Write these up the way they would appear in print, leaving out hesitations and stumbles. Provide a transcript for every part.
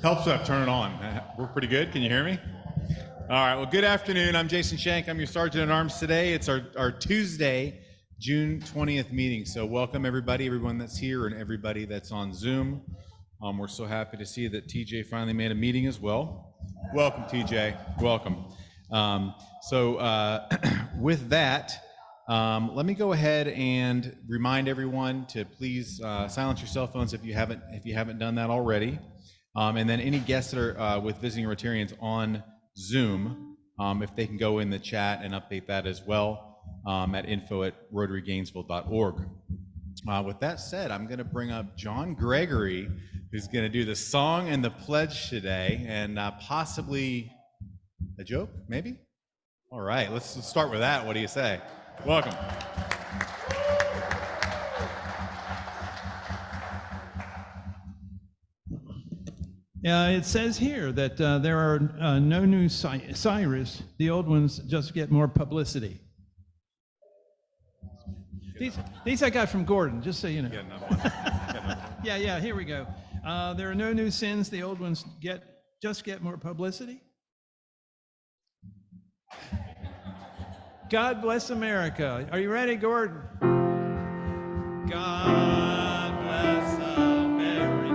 Helps if I turn it on. We're pretty good. Can you hear me? All right. Well, good afternoon. I'm Jason Shank. I'm your Sergeant at Arms today. It's our Tuesday, June 20th meeting. So welcome everybody, everyone that's here and everybody that's on Zoom. We're so happy to see that TJ finally made a meeting as well. Welcome, TJ. Welcome. With that, let me go ahead and remind everyone to please silence your cell phones if you haven't done that already. And then any guests that are with visiting Rotarians on Zoom, if they can go in the chat and update that as well at info@rotarygainesville.org. With that said, I'm going to bring up John Gregory, who's going to do the song and the pledge today, and possibly a joke, maybe? All right, let's start with that. What do you say? Welcome. It says here that there are no new Cyrus. The old ones just get more publicity. These I got from Gordon, just so you know. Get another one. Yeah, here we go. There are no new sins. The old ones just get more publicity. God bless America. Are you ready, Gordon? God bless America.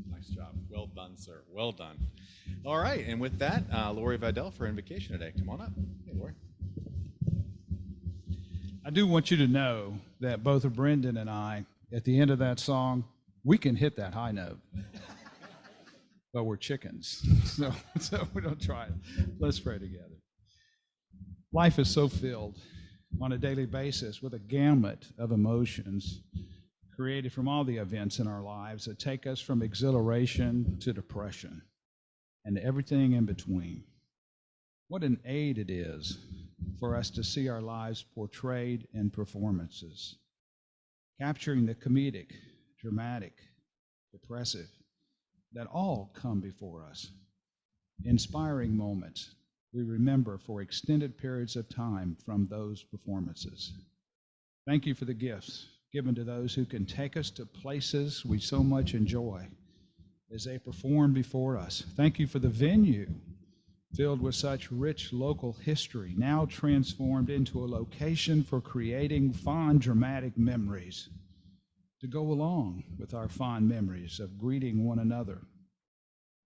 Nice job. Well done, sir. Well done. All right, and with that, Lori Vidal for invocation today. Come on up. Hey, Lori. I do want you to know that both Brendan and I, at the end of that song, we can hit that high note. But we're chickens, so we don't try it. Let's pray together. Life is so filled on a daily basis with a gamut of emotions created from all the events in our lives that take us from exhilaration to depression and everything in between. What an aid it is for us to see our lives portrayed in performances, capturing the comedic, dramatic, depressive, that all come before us. Inspiring moments we remember for extended periods of time from those performances. Thank you for the gifts given to those who can take us to places we so much enjoy as they perform before us. Thank you for the venue filled with such rich local history, now transformed into a location for creating fond, dramatic memories to go along with our fond memories of greeting one another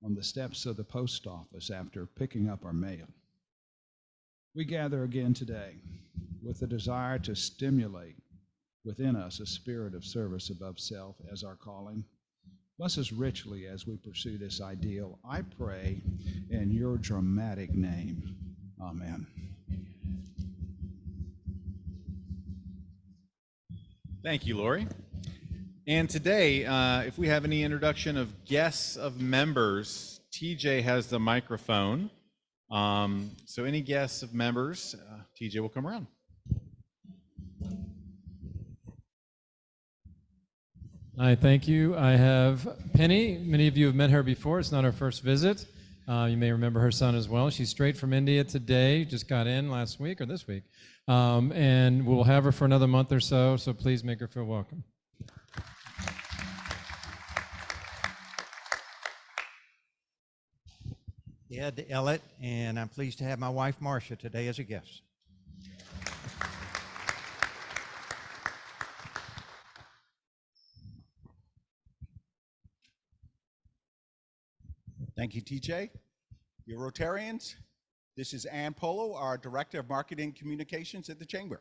on the steps of the post office after picking up our mail. We gather again today with a desire to stimulate within us a spirit of service above self as our calling. Bless us richly as we pursue this ideal. I pray in your dramatic name. Amen. Thank you, Lori. And today, if we have any introduction of guests of members, TJ has the microphone. So any guests of members, TJ will come around. Hi, thank you. I have Penny. Many of you have met her before. It's not her first visit. You may remember her son as well. She's straight from India today, just got in last week or this week. And we'll have her for another month or so please make her feel welcome. Ed Ellett, and I'm pleased to have my wife Marcia today as a guest. Thank you, TJ. Dear Rotarians, this is Ann Polo, our Director of Marketing Communications at the Chamber.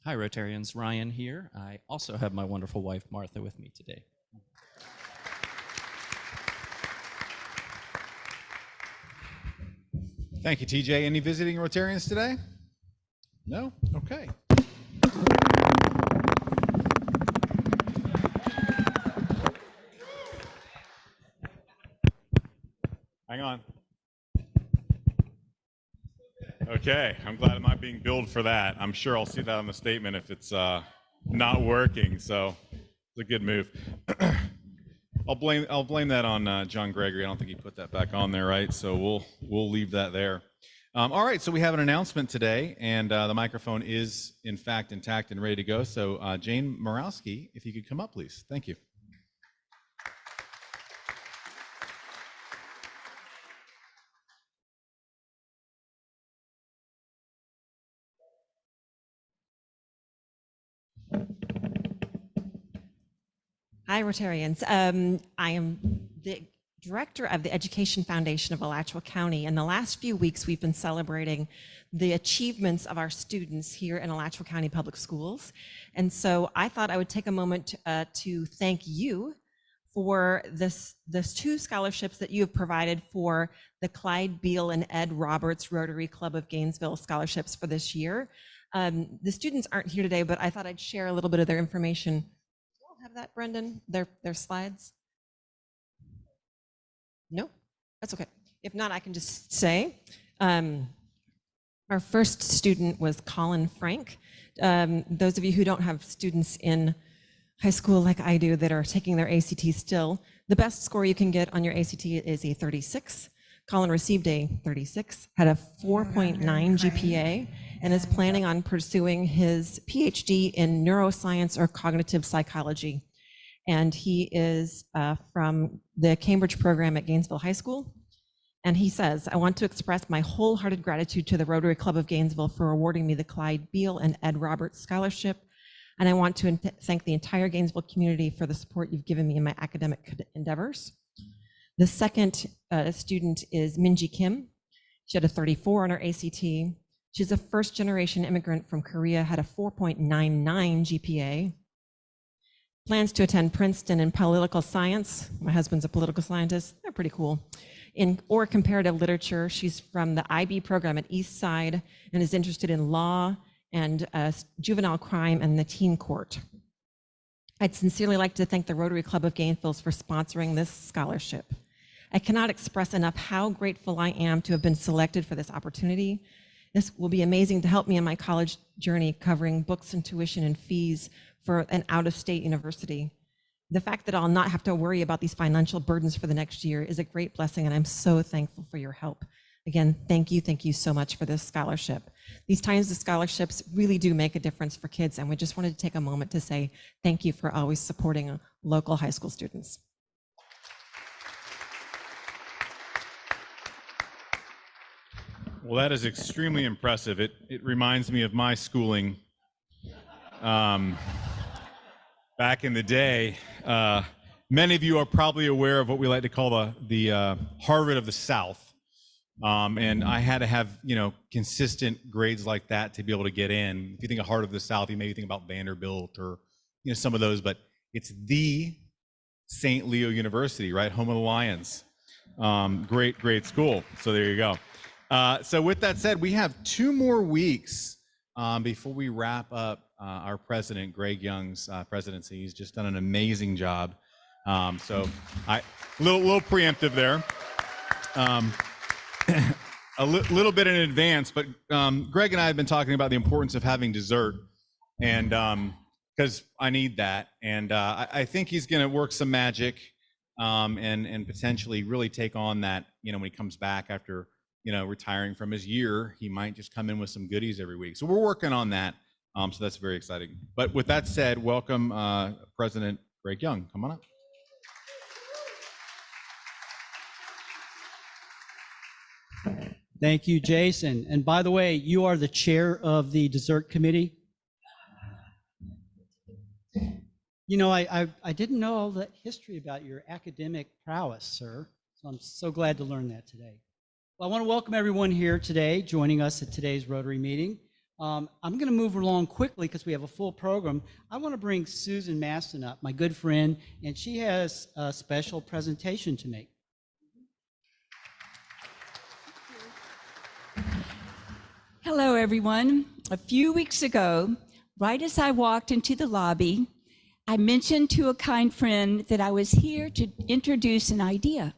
Hi, Rotarians. Ryan here. I also have my wonderful wife, Martha, with me today. Thank you, TJ. Any visiting Rotarians today? No? Okay. Hang on. Okay, I'm glad I'm not being billed for that. I'm sure I'll see that on the statement if it's not working, so it's a good move. I'll blame that on John Gregory. I don't think he put that back on there, right? So we'll leave that there. All right, so we have an announcement today, and the microphone is in fact intact and ready to go. So Jane Morawski, if you could come up, please. Thank you. Hi, Rotarians. I am the director of the Education Foundation of Alachua County. In the last few weeks, we've been celebrating the achievements of our students here in Alachua County Public Schools. And so I thought I would take a moment to thank you for this 2 scholarships that you have provided for the Clyde Beal and Ed Roberts Rotary Club of Gainesville scholarships for this year. The students aren't here today, but I thought I'd share a little bit of their information. Have that, Brendan? Their slides? No, that's okay. If not, I can just say our first student was Colin Frank. Those of you who don't have students in high school like I do that are taking their ACT still, the best score you can get on your ACT is a 36. Colin received a 36, had a 4.9 GPA, and is planning on pursuing his PhD in neuroscience or cognitive psychology. And he is from the Cambridge program at Gainesville High School. And he says, I want to express my wholehearted gratitude to the Rotary Club of Gainesville for awarding me the Clyde Beal and Ed Roberts Scholarship. And I want to thank the entire Gainesville community for the support you've given me in my academic endeavors. The second student is Minji Kim. She had a 34 on her ACT. She's a first-generation immigrant from Korea, had a 4.99 GPA. Plans to attend Princeton in political science. My husband's a political scientist. They're pretty cool. Or comparative literature. She's from the IB program at Eastside and is interested in law and juvenile crime and the teen court. I'd sincerely like to thank the Rotary Club of Gainesville for sponsoring this scholarship. I cannot express enough how grateful I am to have been selected for this opportunity. This will be amazing to help me in my college journey, covering books and tuition and fees for an out-of-state university. The fact that I'll not have to worry about these financial burdens for the next year is a great blessing, and I'm so thankful for your help. Again, thank you so much for this scholarship. These times of scholarships really do make a difference for kids, and we just wanted to take a moment to say thank you for always supporting local high school students. Well, that is extremely impressive. It reminds me of my schooling back in the day. Many of you are probably aware of what we like to call the Harvard of the South. And I had to have, consistent grades like that to be able to get in. If you think of Heart of the South, you maybe think about Vanderbilt or, some of those, but it's the St. Leo University, right? Home of the Lions. Great school. So there you go. So with that said, we have 2 more weeks before we wrap up our president, Greg Young's presidency. He's just done an amazing job. So little preemptive there. A little bit in advance, but Greg and I have been talking about the importance of having dessert, and because I need that, and I think he's going to work some magic and potentially really take on that. When he comes back after retiring from his year, he might just come in with some goodies every week. So we're working on that. So that's very exciting. But with that said, welcome President Greg Young. Come on up. Thank you, Jason. And by the way, you are the chair of the dessert committee. You know, I didn't know all that history about your academic prowess, sir. So I'm so glad to learn that today. Well, I want to welcome everyone here today, joining us at today's Rotary meeting. I'm going to move along quickly because we have a full program. I want to bring Susan Maston up, my good friend, and she has a special presentation to make. Hello, everyone. A few weeks ago, right as I walked into the lobby, I mentioned to a kind friend that I was here to introduce an idea.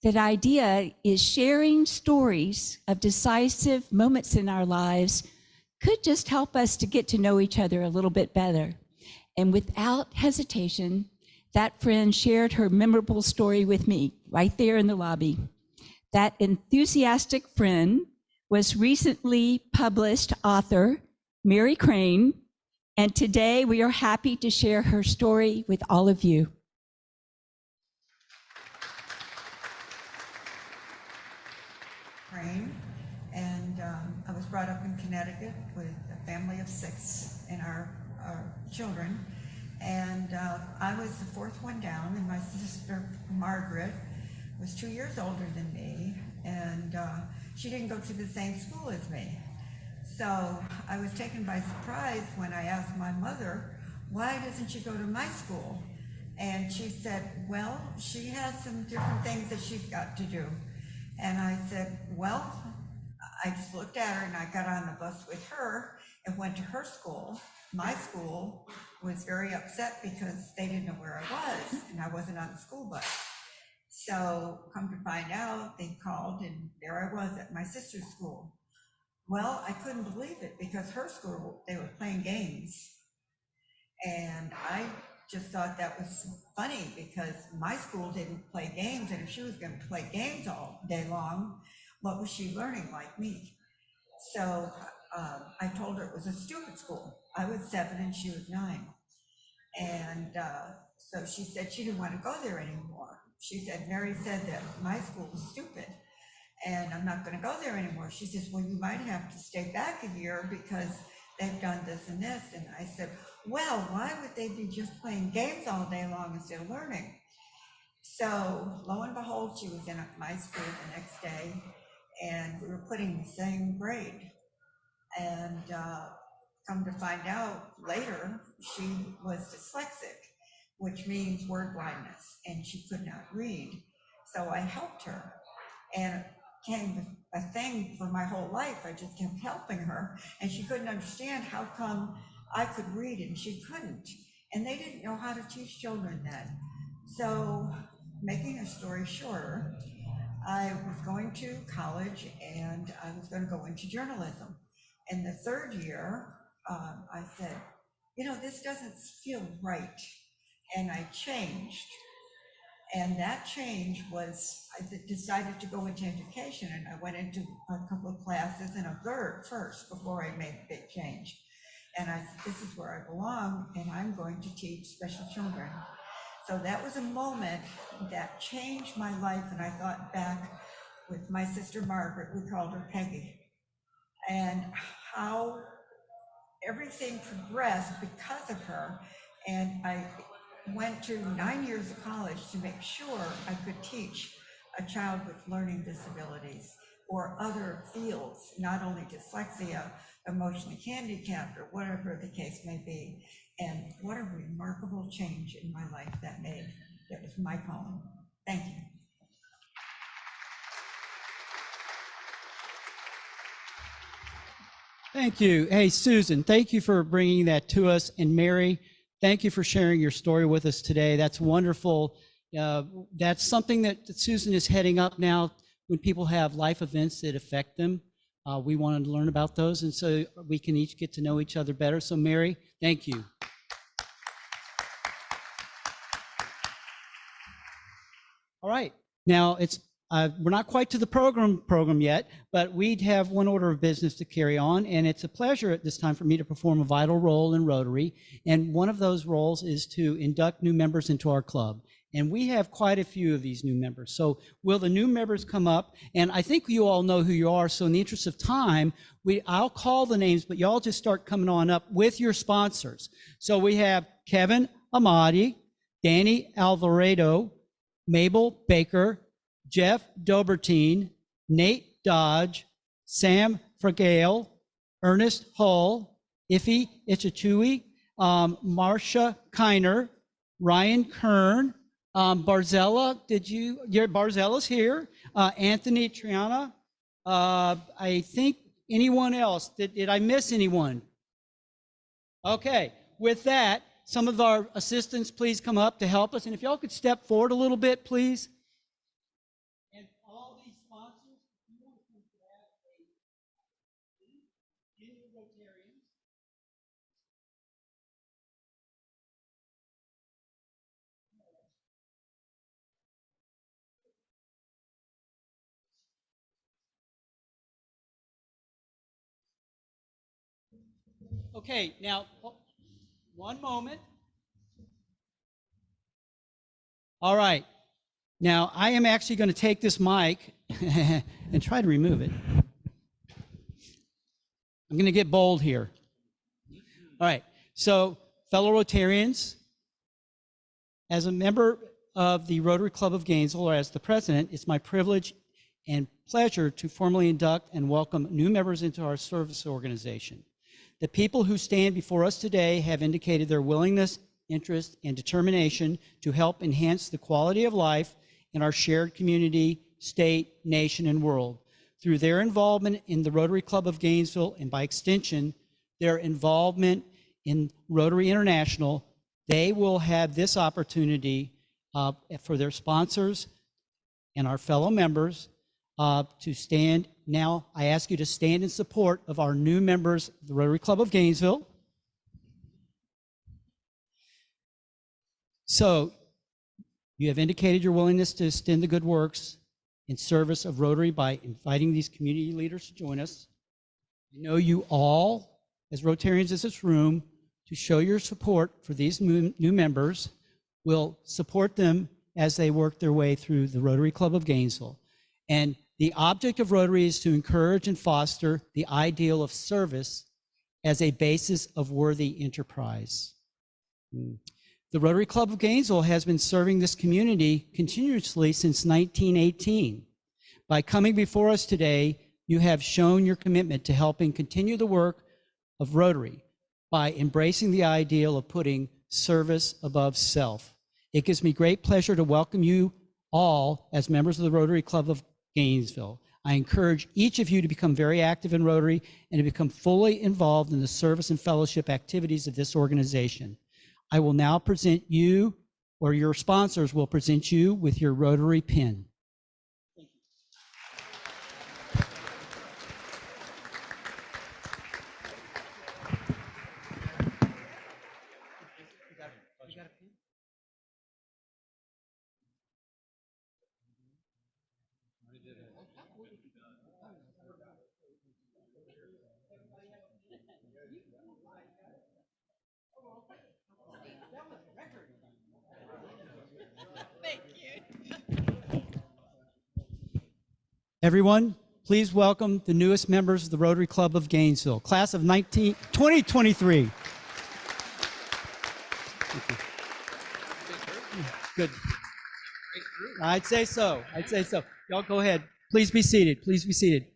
That idea is sharing stories of decisive moments in our lives could just help us to get to know each other a little bit better. And without hesitation, that friend shared her memorable story with me right there in the lobby. That enthusiastic friend was recently published author Mary Crane, and today we are happy to share her story with all of you. Crane, and I was brought up in Connecticut with a family of 6 and our children, and I was the 4th one down, and my sister Margaret was 2 years older than me, and she didn't go to the same school as me. So I was taken by surprise when I asked my mother, why doesn't she go to my school? And she said, well, she has some different things that she's got to do. And I said, well, I just looked at her and I got on the bus with her and went to her school. My school was very upset because they didn't know where I was and I wasn't on the school bus. So come to find out, they called and there I was at my sister's school. Well, I couldn't believe it because her school, they were playing games. And I just thought that was funny because my school didn't play games, and if she was going to play games all day long, what was she learning like me? So I told her it was a stupid school. I was 7 and she was 9. And so she said she didn't want to go there anymore. She said, Mary said that my school was stupid and I'm not going to go there anymore. She says, well, you might have to stay back a year because they've done this and this. And I said, well, why would they be just playing games all day long instead of learning? So lo and behold, she was in my school the next day and we were putting the same grade. And come to find out later, she was dyslexic, which means word blindness, and she could not read. So I helped her, and it became a thing for my whole life. I just kept helping her, and she couldn't understand how come I could read and she couldn't. And they didn't know how to teach children then. So making a story shorter, I was going to college and I was going to go into journalism. In the 3rd year, I said, you know, this doesn't feel right. And I changed. And that change was, I decided to go into education, and I went into a couple of classes and observed first before I made a big change. And I said, this is where I belong, and I'm going to teach special children. So that was a moment that changed my life, and I thought back with my sister Margaret, we called her Peggy, and how everything progressed because of her. And I went to 9 years of college to make sure I could teach a child with learning disabilities or other fields, not only dyslexia, emotionally handicapped, or whatever the case may be. And what a remarkable change in my life that made. It was my calling. Thank you. Thank you. Hey, Susan, thank you for bringing that to us. And Mary, thank you for sharing your story with us today. That's wonderful. That's something that Susan is heading up now when people have life events that affect them. We wanted to learn about those, and so we can each get to know each other better. So Mary, thank you. All right, now it's we're not quite to the program yet, but we have one order of business to carry on, and it's a pleasure at this time for me to perform a vital role in Rotary. And one of those roles is to induct new members into our club. And we have quite a few of these new members. So will the new members come up? And I think you all know who you are. So in the interest of time, I'll call the names, but y'all just start coming on up with your sponsors. So we have Kevin Amati, Danny Alvarado, Mabel Baker, Jeff Dobertine, Nate Dodge, Sam Fragale, Ernest Hull, Iffy Ichichui, Marcia Kiner, Ryan Kern, Barzella, Barzella's here, Anthony Triana, I think anyone else, did I miss anyone? Okay, with that, some of our assistants, please come up to help us. And if y'all could step forward a little bit, please. And all these sponsors, if you want to grab any Rotarians. Okay, now, one moment. All right. Now, I am actually going to take this mic and try to remove it. I'm going to get bold here. All right. So, fellow Rotarians, as a member of the Rotary Club of Gainesville, or as the president, it's my privilege and pleasure to formally induct and welcome new members into our service organization. The people who stand before us today have indicated their willingness, interest, and determination to help enhance the quality of life in our shared community, state, nation, and world. Through their involvement in the Rotary Club of Gainesville, and by extension, their involvement in Rotary International, they will have this opportunity for their sponsors and our fellow members to stand. Now, I ask you to stand in support of our new members of the Rotary Club of Gainesville. So, you have indicated your willingness to extend the good works in service of Rotary by inviting these community leaders to join us. I know you all, as Rotarians in this room, to show your support for these new members, will support them as they work their way through the Rotary Club of Gainesville. And the object of Rotary is to encourage and foster the ideal of service as a basis of worthy enterprise. The Rotary Club of Gainesville has been serving this community continuously since 1918. By coming before us today, you have shown your commitment to helping continue the work of Rotary by embracing the ideal of putting service above self. It gives me great pleasure to welcome you all as members of the Rotary Club of Gainesville. I encourage each of you to become very active in Rotary and to become fully involved in the service and fellowship activities of this organization. I will now present you, or your sponsors will present you with your Rotary pin. Thank you. You got a pin? Everyone, please welcome the newest members of the Rotary Club of Gainesville, class of 2023. Good. I'd say so. I'd say so. Y'all go ahead. Please be seated. Please be seated.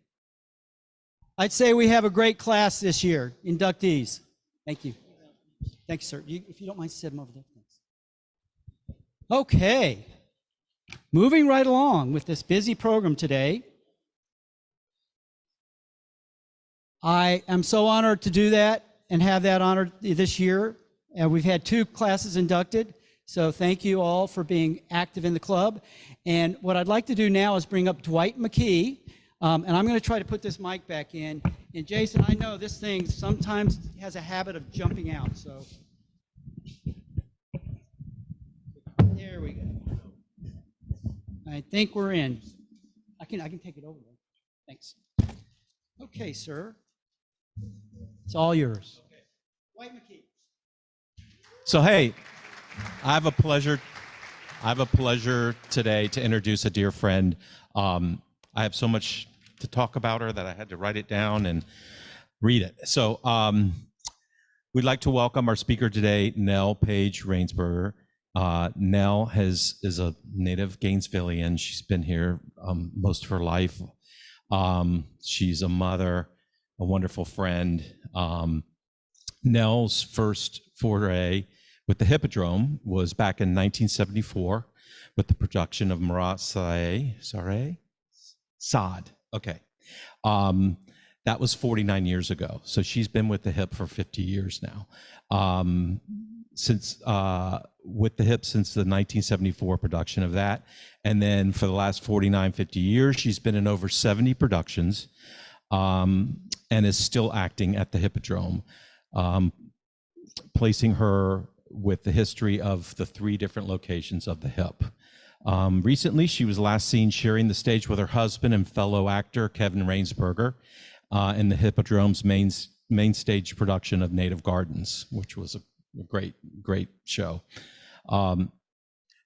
I'd say we have a great class this year, inductees. Thank you. Thank you, sir. If you don't mind, sit them over there. Thanks. Okay. Moving right along with this busy program today. I am so honored to do that and have that honor this year. We've had 2 classes inducted, so thank you all for being active in the club. And what I'd like to do now is bring up Dwight McKee, and I'm going to try to put this mic back in. And Jason, I know this thing sometimes has a habit of jumping out, so there we go. I think we're in. can take it over there. Thanks. Okay, sir. It's all yours. White McKee. So hey, I have a pleasure today to introduce a dear friend. I have so much to talk about her that I had to write it down and read it. So we'd like to welcome our speaker today, Nell Page Rainsberger. Nell is a native Gainesvillian. She's been here most of her life. She's a mother, a wonderful friend. Nell's first foray with the Hippodrome was back in 1974 with the production of Marat Sade. Okay. That was 49 years ago. So she's been with the Hip for 50 years now. With the Hip since the 1974 production of that. And then for the last 49, 50 years, she's been in over 70 productions and is still acting at the Hippodrome, placing her with the history of the 3 different locations of the Hip. Recently, she was last seen sharing the stage with her husband and fellow actor, Kevin Rainsberger, in the Hippodrome's main stage production of Native Gardens, which was a great show.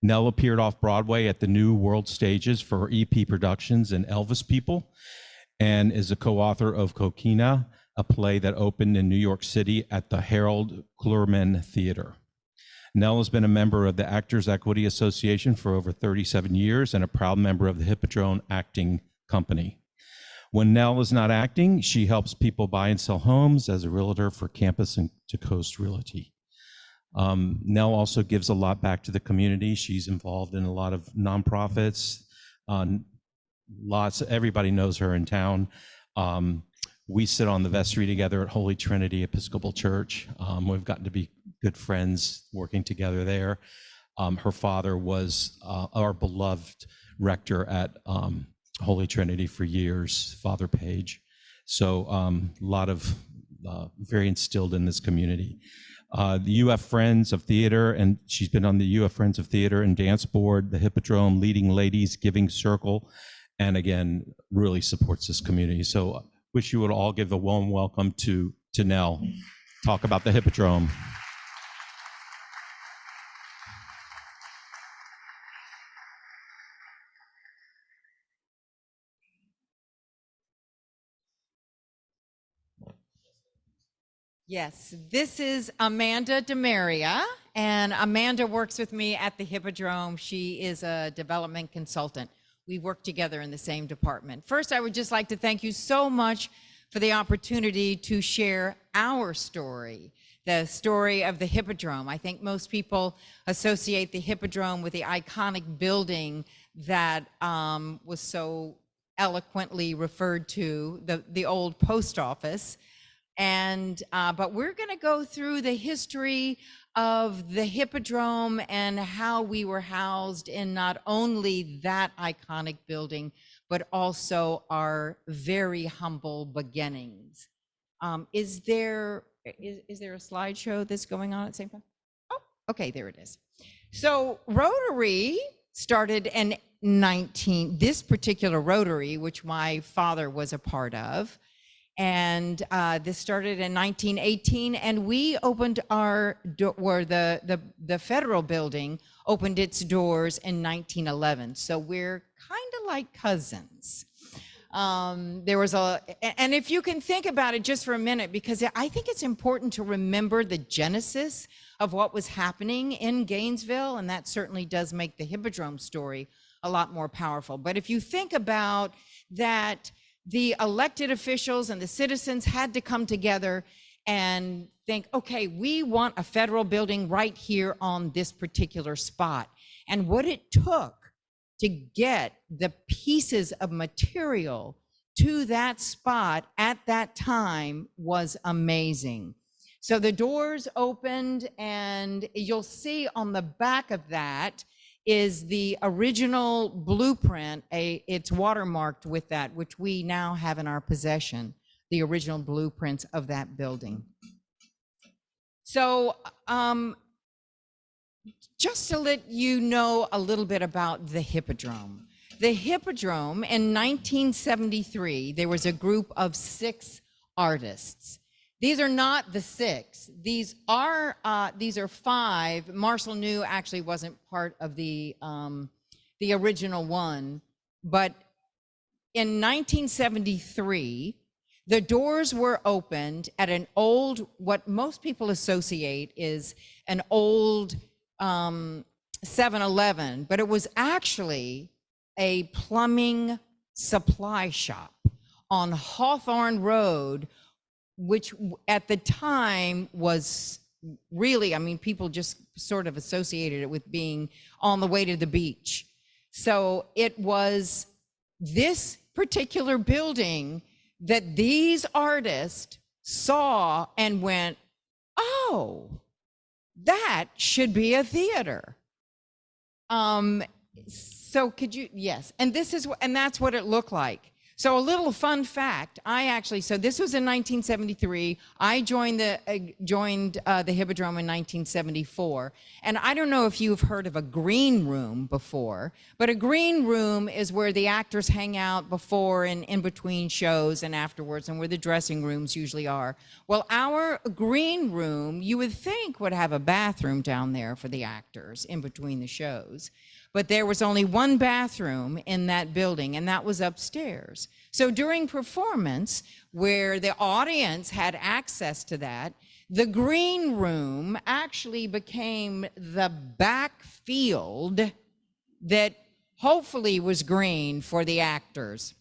Nell appeared off Broadway at the New World Stages for her EP Productions and Elvis People, and is a co-author of Coquina, a play that opened in New York City at the Harold Clurman Theater. Nell has been a member of the Actors Equity Association for over 37 years and a proud member of the Hippodrome Acting Company. When Nell is not acting, she helps people buy and sell homes as a realtor for Campus and to Coast Realty. Nell also gives a lot back to the community. She's involved in a lot of nonprofits. Everybody knows her in town. We sit on the vestry together at Holy Trinity Episcopal Church. We've gotten to be good friends working together there. Her father was our beloved rector at Holy Trinity for years, Father Page. So a lot of very instilled in this community. The UF Friends of Theater, and she's been on the UF Friends of Theater and Dance Board, the Hippodrome Leading Ladies Giving Circle, and again, really supports this community. So wish you would all give a warm welcome to Nell. Talk about the Hippodrome. Yes, this is Amanda DeMaria, and Amanda works with me at the Hippodrome. She is a development consultant. We work together in the same department. First, I would just like to thank you so much for the opportunity to share our story, the story of the Hippodrome. I think most people associate the Hippodrome with the iconic building that was so eloquently referred to, the old post office. But we're going to go through the history of the Hippodrome and how we were housed in not only that iconic building, but also our very humble beginnings. Is there a slideshow that's going on at the same time? Oh, okay, there it is. So Rotary started in this particular Rotary, which my father was a part of. And this started in 1918, and we opened the federal building opened its doors in 1911. So we're kind of like cousins. And if you can think about it just for a minute, because I think it's important to remember the genesis of what was happening in Gainesville, and that certainly does make the Hippodrome story a lot more powerful. But if you think about that, the elected officials and the citizens had to come together and think, okay, we want a federal building right here on this particular spot. And what it took to get the pieces of material to that spot at that time was amazing. So the doors opened, and you'll see on the back of that is the original blueprint. It's watermarked with that, which we now have in our possession, the original blueprints of that building. So just to let you know a little bit about the Hippodrome. The Hippodrome in 1973, there was a group of 6 artists. These are not the 6. These are 5. Marshall New actually wasn't part of the original one, but in 1973, the doors were opened at an old, what most people associate is an old 7-Eleven, but it was actually a plumbing supply shop on Hawthorne Road, which at the time was really, I mean, people just sort of associated it with being on the way to the beach. So it was this particular building that these artists saw and went, oh, that should be a theater. So could you, yes, and this is, and that's what it looked like. So a little fun fact, so this was in 1973. I joined the Hippodrome in 1974. And I don't know if you've heard of a green room before, but a green room is where the actors hang out before and in between shows and afterwards, and where the dressing rooms usually are. Well, our green room, you would think, would have a bathroom down there for the actors in between the shows. But there was only one bathroom in that building, and that was upstairs. So during performance, where the audience had access to that, the green room actually became the back field that hopefully was green for the actors.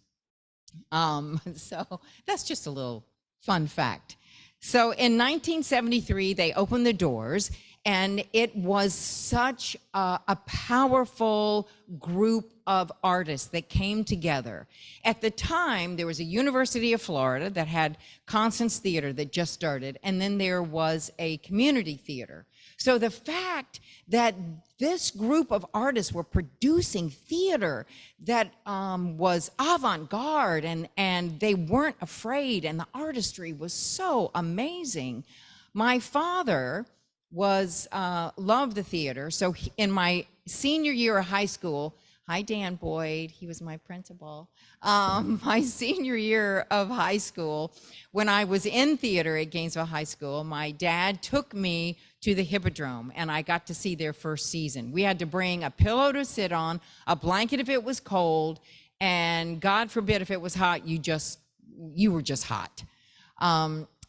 So that's just a little fun fact. So in 1973, they opened the doors, and it was such a powerful group of artists that came together. At the time, there was a University of Florida that had Constance Theater that just started, and then there was a community theater. So the fact that this group of artists were producing theater that was avant-garde, and they weren't afraid, and the artistry was so amazing. My father loved the theater. So in my senior year of high school, hi Dan Boyd, he was my principal. My senior year of high school, when I was in theater at Gainesville High School, my dad took me to the Hippodrome, and I got to see their first season. We had to bring a pillow to sit on, a blanket if it was cold, and God forbid if it was hot, you were just hot.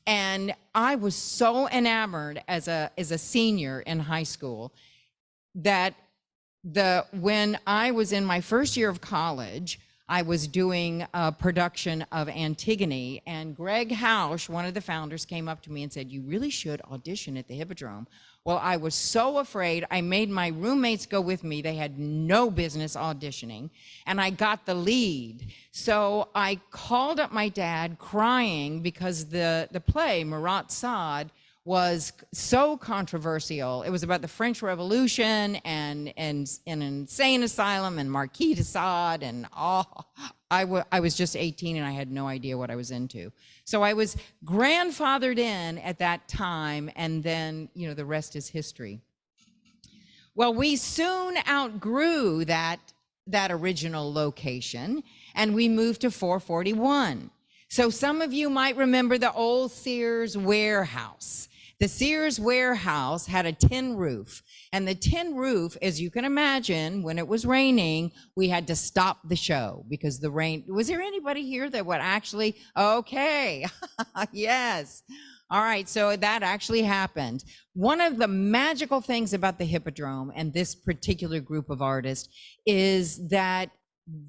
And I was so enamored as a senior in high school that when I was in my first year of college, I was doing a production of Antigone, and Greg Hausch, one of the founders, came up to me and said, "You really should audition at the Hippodrome." Well, I was so afraid. I made my roommates go with me. They had no business auditioning, and I got the lead. So I called up my dad crying because the play, Marat Sade, was so controversial. It was about the French Revolution and an insane asylum and Marquis de Sade and all. I was just 18 and I had no idea what I was into. So I was grandfathered in at that time, and then, the rest is history. Well, we soon outgrew that original location, and we moved to 441. So some of you might remember the old Sears warehouse. The Sears warehouse had a tin roof, and the tin roof, as you can imagine, when it was raining, we had to stop the show because the rain. Was there anybody here that would actually? Okay, yes. All right, so that actually happened. One of the magical things about the Hippodrome and this particular group of artists is that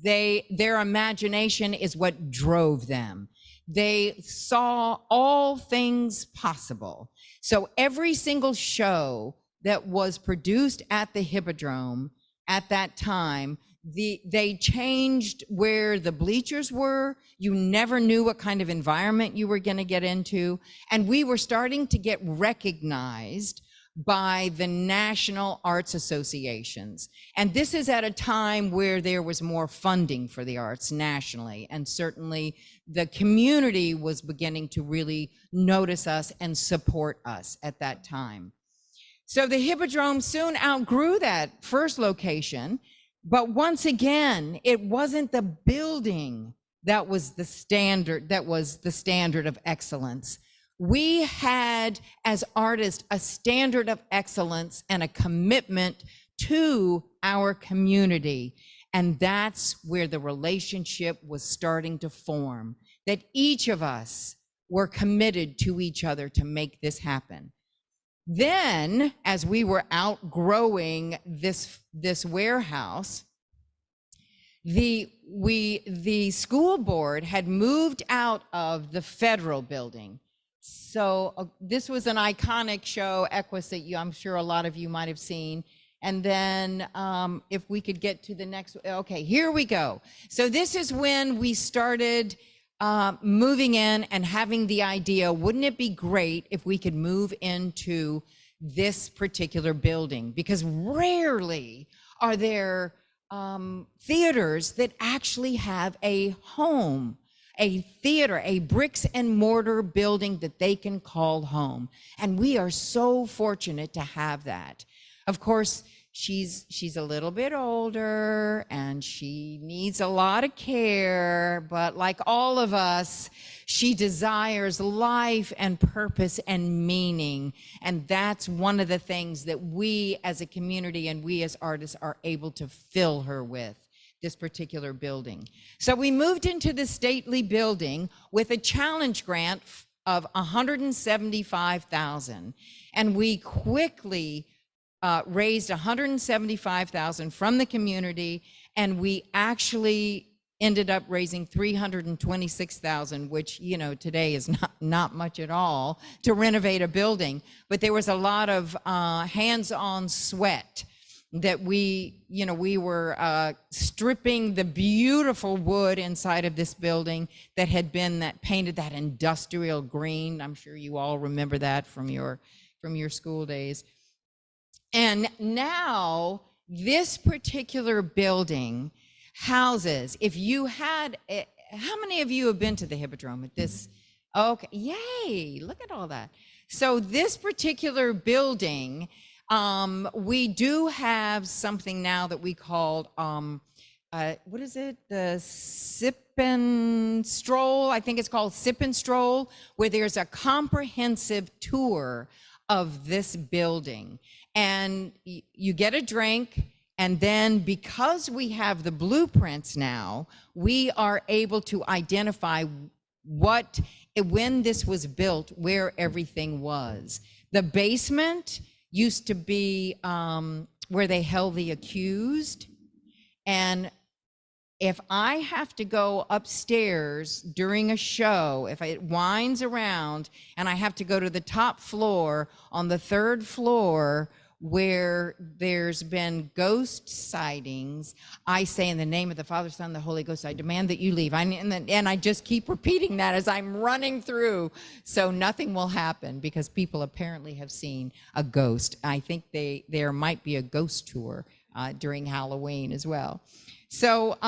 their imagination is what drove them. They saw all things possible. So every single show that was produced at the Hippodrome at that time, they changed where the bleachers were. You never knew what kind of environment you were going to get into. And we were starting to get recognized by the national arts associations. And this is at a time where there was more funding for the arts nationally. And certainly the community was beginning to really notice us and support us at that time. So the Hippodrome soon outgrew that first location. But once again, it wasn't the building that was the standard, of excellence. We had, as artists, a standard of excellence and a commitment to our community. And that's where the relationship was starting to form, that each of us were committed to each other to make this happen. Then, as we were outgrowing this warehouse, the school board had moved out of the federal building. So this was an iconic show, Equus, that I'm sure a lot of you might have seen. And then if we could get to the next, okay, here we go. So this is when we started moving in and having the idea, wouldn't it be great if we could move into this particular building? Because rarely are there theaters that actually have a home, a theater, a bricks and mortar building that they can call home. And we are so fortunate to have that. Of course, she's a little bit older and she needs a lot of care, but like all of us, she desires life and purpose and meaning. And that's one of the things that we as a community and we as artists are able to fill her with, this particular building. So we moved into the stately building with a challenge grant of $175,000, and we quickly raised $175,000 from the community, and we actually ended up raising $326,000, which, you know, today is not much at all to renovate a building. But there was a lot of hands-on sweat that we were stripping the beautiful wood inside of this building that had been painted that industrial green. I'm sure you all remember that from your school days. And now this particular building houses, if you had, how many of you have been to the Hippodrome at this? Okay, yay, look at all that. So this particular building, we do have something now that we call, what is it? The Sip and Stroll, I think it's called Sip and Stroll, where there's a comprehensive tour of this building. And you get a drink, and then because we have the blueprints now, we are able to identify when this was built, where everything was. The basement used to be where they held the accused. And if I have to go upstairs during a show, if it winds around and I have to go to the top floor, on the third floor, where there's been ghost sightings, I say, in the name of the Father, Son, and the Holy Ghost, I demand that you leave. And I just keep repeating that as I'm running through. So nothing will happen because people apparently have seen a ghost. I think there might be a ghost tour during Halloween as well. So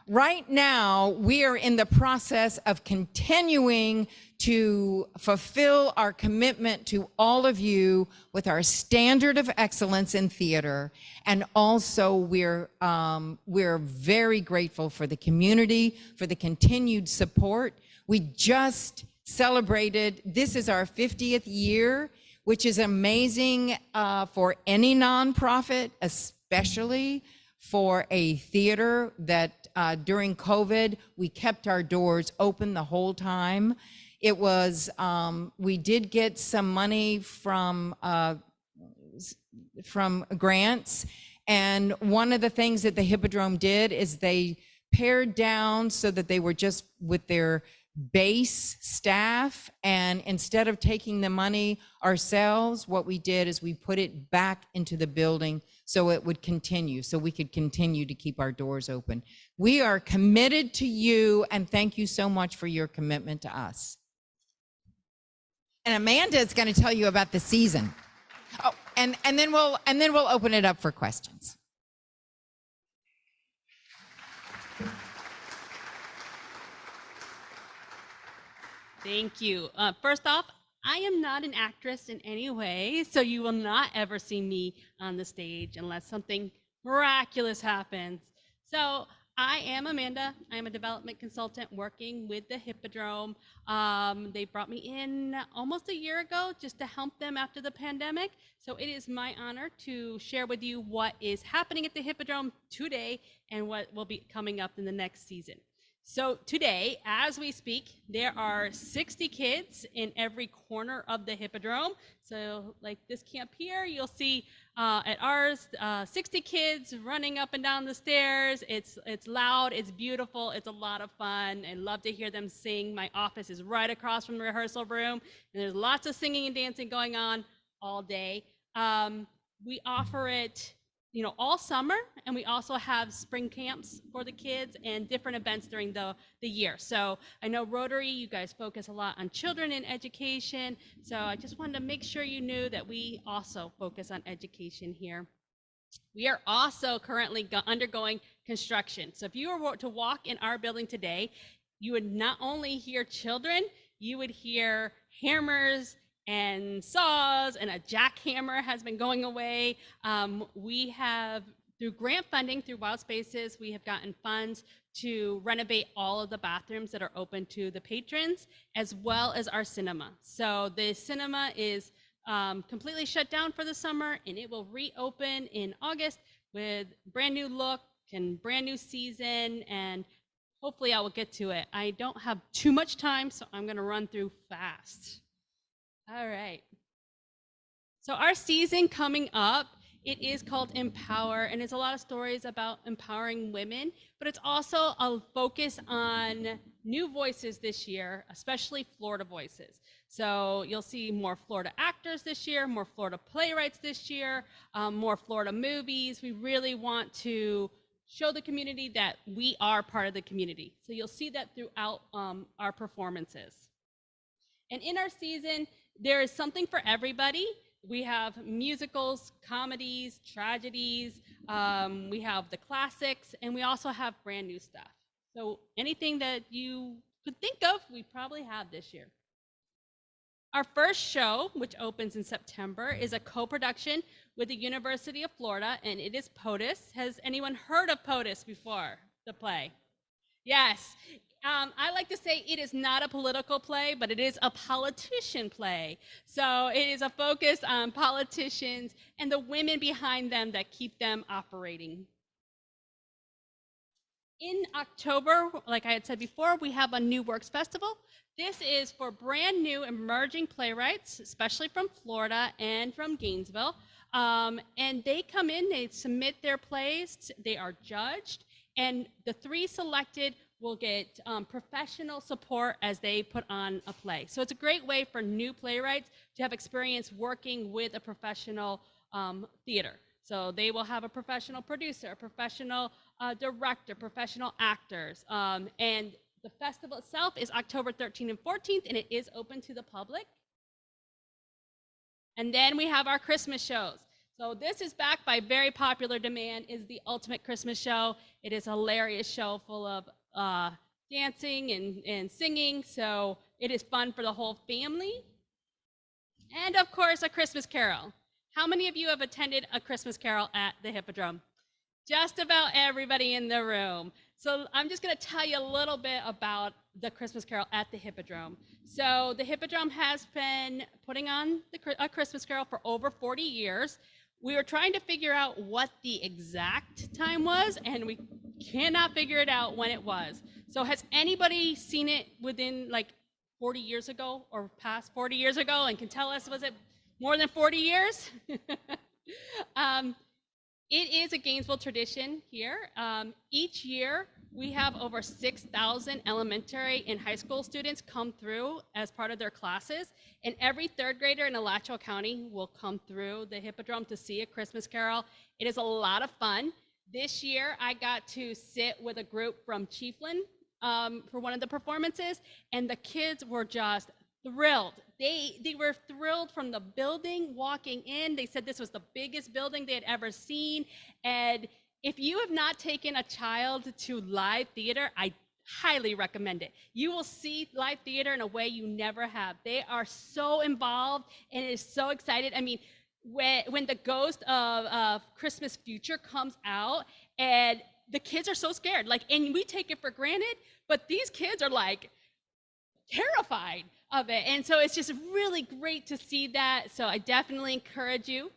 right now, we are in the process of continuing to fulfill our commitment to all of you with our standard of excellence in theater. And also, we're very grateful for the community, for the continued support. We just celebrated, this is our 50th year, which is amazing for any nonprofit, especially for a theater that during COVID, we kept our doors open the whole time. It was, we did get some money from grants. And one of the things that the Hippodrome did is they pared down so that they were just with their base staff. And instead of taking the money ourselves, what we did is we put it back into the building so it would continue, so we could continue to keep our doors open. We are committed to you, and thank you so much for your commitment to us. And Amanda is going to tell you about the season. Oh, and then we'll open it up for questions. Thank you. First off, I am not an actress in any way, so you will not ever see me on the stage unless something miraculous happens. So I am Amanda. I am a development consultant working with the Hippodrome. They brought me in almost a year ago just to help them after the pandemic. So it is my honor to share with you what is happening at the Hippodrome today and what will be coming up in the next season. So today, as we speak, there are 60 kids in every corner of the Hippodrome. So like this camp here, you'll see at ours, 60 kids running up and down the stairs. It's loud, it's beautiful, it's a lot of fun. I love to hear them sing. My office is right across from the rehearsal room, and there's lots of singing and dancing going on all day. We offer it all summer, and we also have spring camps for the kids and different events during the year. So I know Rotary, you guys focus a lot on children in education. So I just wanted to make sure you knew that we also focus on education here. We are also currently undergoing construction. So if you were to walk in our building today, you would not only hear children, you would hear hammers and saws, and a jackhammer has been going away. We have, through grant funding, through Wild Spaces, we have gotten funds to renovate all of the bathrooms that are open to the patrons, as well as our cinema. So the cinema is completely shut down for the summer, and it will reopen in August with brand new look and brand new season, and hopefully I will get to it. I don't have too much time, so I'm gonna run through fast. All right. So our season coming up, it is called Empower, and it's a lot of stories about empowering women, but it's also a focus on new voices this year, especially Florida voices. So you'll see more Florida actors this year, more Florida playwrights this year, more Florida movies. We really want to show the community that we are part of the community. So you'll see that throughout our performances. And in our season, there is something for everybody. We have musicals, comedies, tragedies, we have the classics, and we also have brand new stuff. So anything that you could think of, we probably have this year. Our first show, which opens in September, is a co-production with the University of Florida, and it is POTUS. Has anyone heard of POTUS before, the play? Yes. I like to say it is not a political play, but it is a politician play. So it is a focus on politicians and the women behind them that keep them operating. In October, like I had said before, we have a New Works Festival. This is for brand new emerging playwrights, especially from Florida and from Gainesville. And they come in, they submit their plays, they are judged, and the 3 selected will get professional support as they put on a play. So it's a great way for new playwrights to have experience working with a professional theater. So they will have a professional producer, a professional director, professional actors. And the festival itself is October 13th and 14th, and it is open to the public. And then we have our Christmas shows. So this is backed by very popular demand, is the Ultimate Christmas Show. It is a hilarious show full of dancing and singing, so it is fun for the whole family. And of course, a Christmas Carol. How many of you have attended a Christmas Carol at the Hippodrome? Just about everybody in the room. So I'm just going to tell you a little bit about the Christmas Carol at the Hippodrome. So the Hippodrome has been putting on a Christmas Carol for over 40 years. We were trying to figure out what the exact time was, and we cannot figure it out when it was. So has anybody seen it within like 40 years ago or past 40 years ago and can tell us, was it more than 40 years? It is a Gainesville tradition here. Each year, we have over 6,000 elementary and high school students come through as part of their classes. And every 3rd grader in Alachua County will come through the Hippodrome to see a Christmas Carol. It is a lot of fun. This year, I got to sit with a group from Chiefland for one of the performances, and the kids were just thrilled. They were thrilled from the building walking in. They said this was the biggest building they had ever seen. And if you have not taken a child to live theater, I highly recommend it. You will see live theater in a way you never have. They are so involved and it is so excited. I mean, when the ghost of Christmas Future comes out, and the kids are so scared. Like, and we take it for granted, but these kids are like terrified of it. And so it's just really great to see that. So I definitely encourage you.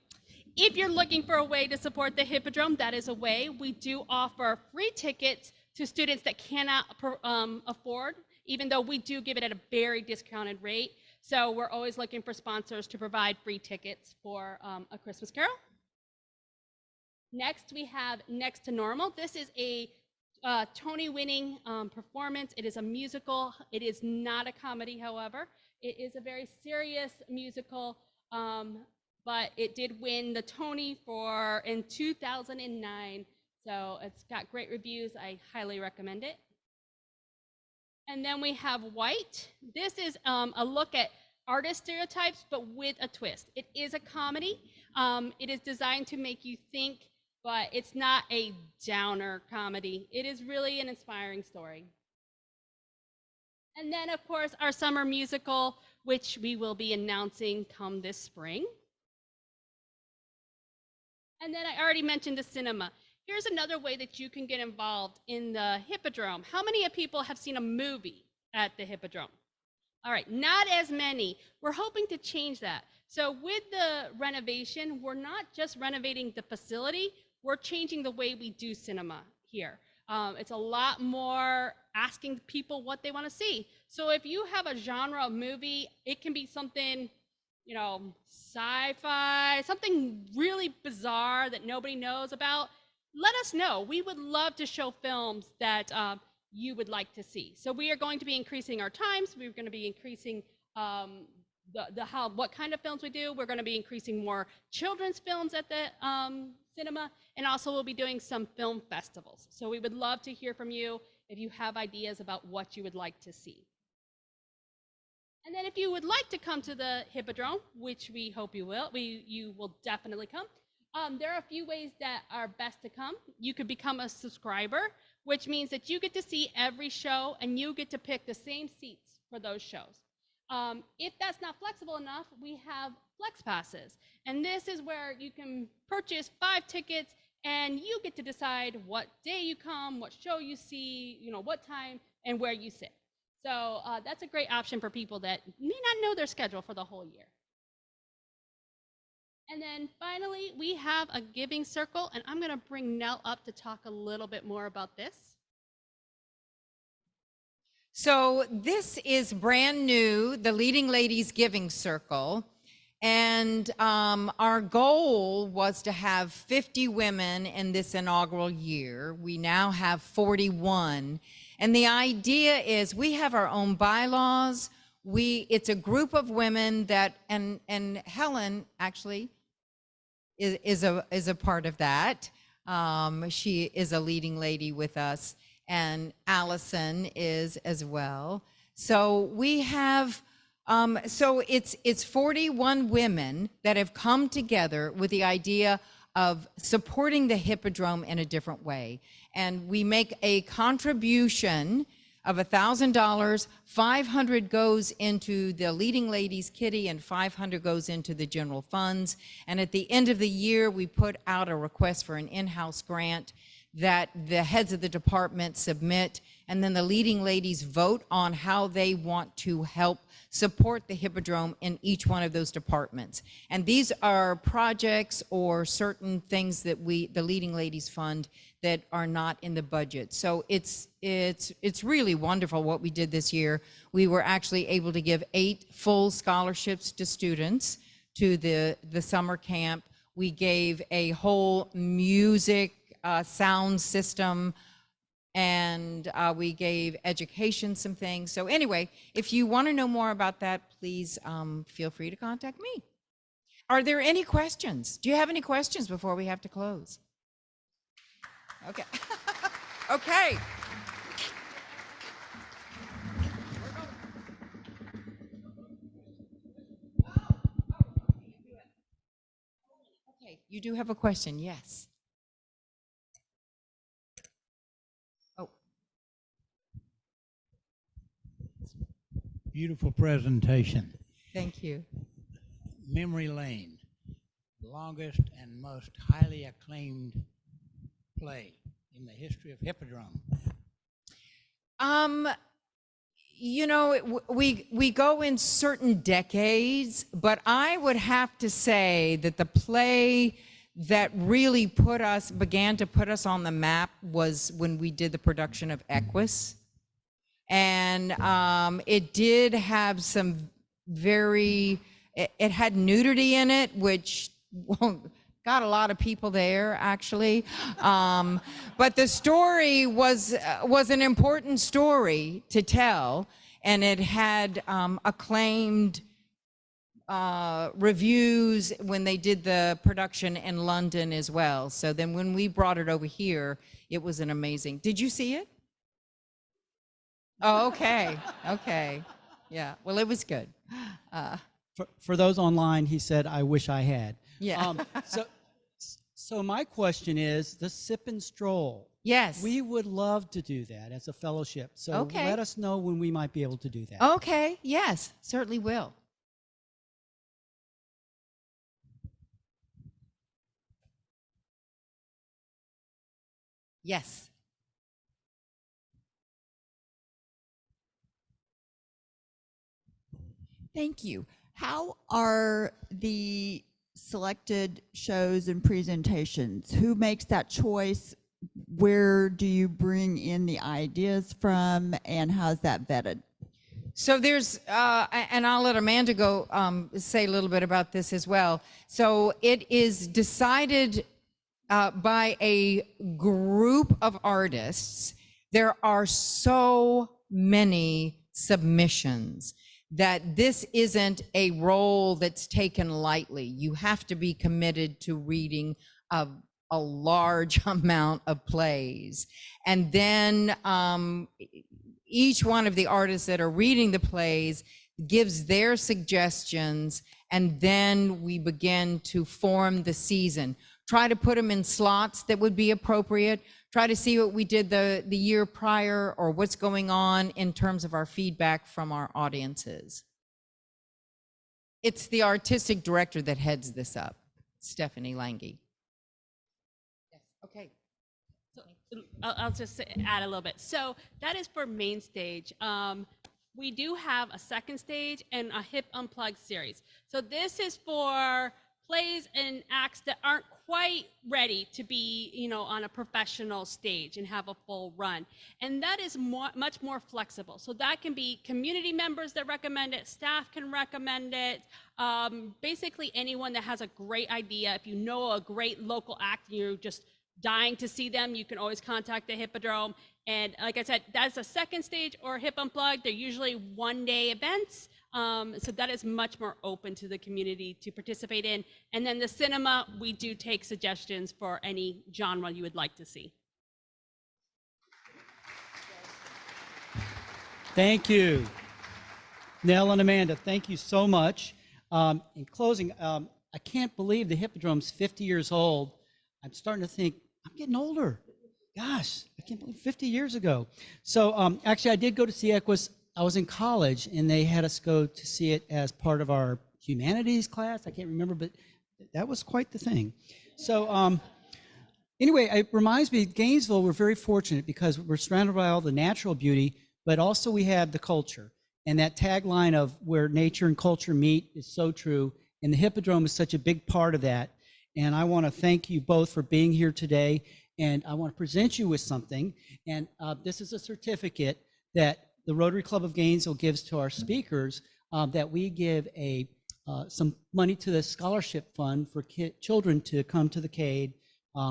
If you're looking for a way to support the Hippodrome, that is a way. We do offer free tickets to students that cannot afford, even though we do give it at a very discounted rate. So we're always looking for sponsors to provide free tickets for A Christmas Carol. Next, we have Next to Normal. This is a Tony-winning performance. It is a musical. It is not a comedy, however. It is a very serious musical, but it did win the Tony in 2009. So it's got great reviews. I highly recommend it. And then we have White. This is a look at artist stereotypes, but with a twist. It is a comedy. It is designed to make you think, but it's not a downer comedy. It is really an inspiring story. And then, of course, our summer musical, which we will be announcing come this spring. And then I already mentioned the cinema. Here's another way that you can get involved in the Hippodrome. How many people have seen a movie at the Hippodrome? All right, not as many. We're hoping to change that. So with the renovation, we're not just renovating the facility, we're changing the way we do cinema here. It's a lot more asking people what they want to see. So if you have a genre of movie, it can be something, you know, sci-fi, something really bizarre that nobody knows about. Let us know. We would love to show films that you would like to see. So we are going to be increasing our times. We're going to be increasing what kind of films we do. We're going to be increasing more children's films at the cinema, and also we'll be doing some film festivals. So we would love to hear from you if you have ideas about what you would like to see. And then if you would like to come to the Hippodrome, which we hope you will, you will definitely come. There are a few ways that are best to come. You could become a subscriber, which means that you get to see every show and you get to pick the same seats for those shows. If that's not flexible enough, we have Flex Passes. And this is where you can purchase 5 tickets and you get to decide what day you come, what show you see, you know, what time and where you sit. So that's a great option for people that may not know their schedule for the whole year. And then finally, we have a giving circle, and I'm going to bring Nell up to talk a little bit more about this. So this is brand new, the Leading Ladies Giving Circle. And our goal was to have 50 women in this inaugural year. We now have 41. And the idea is we have our own bylaws. It's a group of women that, and Helen actually is a part of that. She is a leading lady with us, and Allison is as well. So we have, so it's 41 women that have come together with the idea of supporting the Hippodrome in a different way. And we make a contribution of $1,000, 500 goes into the Leading Ladies Kitty and 500 goes into the general funds. And at the end of the year, we put out a request for an in-house grant that the heads of the department submit, and then the Leading Ladies vote on how they want to help support the Hippodrome in each one of those departments. And these are projects or certain things that the Leading Ladies fund that are not in the budget. So it's really wonderful what we did this year. We were actually able to give 8 full scholarships to students to the summer camp. We gave a whole music sound system, and we gave education some things. So anyway, if you want to know more about that, please feel free to contact me. Are there any questions? Do you have any questions before we have to close? Okay. Okay. Okay, you do have a question, yes. Oh. Beautiful presentation. Thank you. Memory lane. longest and most highly acclaimed play in the history of Hippodrome? You know, we go in certain decades, but I would have to say that the play that really began to put us on the map was when we did the production of Equus. And it did have some it had nudity in it, which got a lot of people there, actually. But the story was an important story to tell, and it had acclaimed reviews when they did the production in London as well. So then when we brought it over here, it was an amazing. Did you see it? Oh, okay. Okay. Yeah. Well, it was good. For those online, he said, "I wish I had." Yeah. So my question is the sip and stroll. Yes. We would love to do that as a fellowship. So Okay. let us know when we might be able to do that. Okay. Yes, certainly will. Yes. Thank you. How are the selected shows and presentations? Who makes that choice? Where do you bring in the ideas from, and how's that vetted? So there's, and I'll let Amanda go say a little bit about this as well. So it is decided by a group of artists. There are so many submissions that this isn't a role that's taken lightly. You have to be committed to reading a large amount of plays. And then each one of the artists that are reading the plays gives their suggestions, and then we begin to form the season. Try to put them in slots that would be appropriate. Try to see what we did the year prior or what's going on in terms of our feedback from our audiences. It's the artistic director that heads this up, Stephanie Lange. Yes, okay. So I'll just add a little bit. So that is for main stage. We do have a second stage and a Hip Unplugged series. So this is for plays and acts that aren't quite ready to be, you know, on a professional stage and have a full run. And that is much more flexible. So that can be community members that recommend it, staff can recommend it, basically anyone that has a great idea. If you know a great local act and you're just dying to see them, you can always contact the Hippodrome. And like I said, that's a second stage or Hip Unplugged. They're usually one-day events. So that is much more open to the community to participate in. And then the cinema, we do take suggestions for any genre you would like to see. Thank you. Nell and Amanda, thank you so much. In closing, I can't believe the Hippodrome's 50 years old. I'm starting to think, I'm getting older. Gosh, I can't believe 50 years ago. So actually, I did go to see Equus. I was in college, and they had us go to see it as part of our humanities class. I can't remember, but that was quite the thing. So anyway, it reminds me, Gainesville, we're very fortunate because we're surrounded by all the natural beauty, but also we have the culture. And that tagline of where nature and culture meet is so true. And the Hippodrome is such a big part of that. And I want to thank you both for being here today. And I want to present you with something. And this is a certificate that the Rotary Club of Gainesville gives to our speakers, that we give some money to the scholarship fund for children to come to the CADE,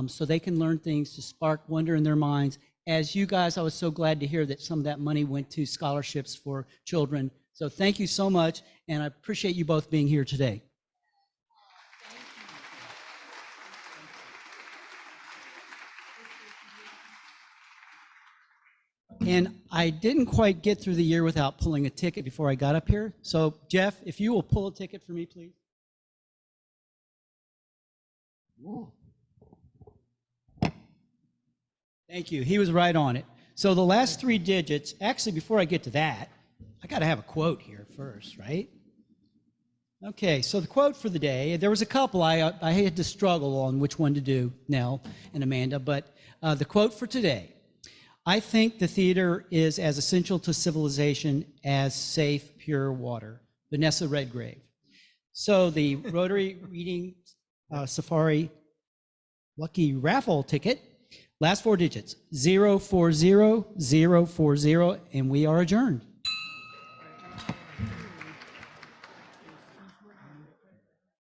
so they can learn things to spark wonder in their minds. As you guys, I was so glad to hear that some of that money went to scholarships for children. So thank you so much, and I appreciate you both being here today. And I didn't quite get through the year without pulling a ticket before I got up here. So Jeff, if you will pull a ticket for me, please. Ooh. Thank you. He was right on it. So the last three digits, actually, before I get to that, I got to have a quote here first, right? Okay, so the quote for the day, there was a couple I had to struggle on which one to do, Nell and Amanda, but the quote for today, I think the theater is as essential to civilization as safe, pure water. Vanessa Redgrave. So the Rotary Reading Safari Lucky Raffle ticket, last 4 digits, 040040, and we are adjourned.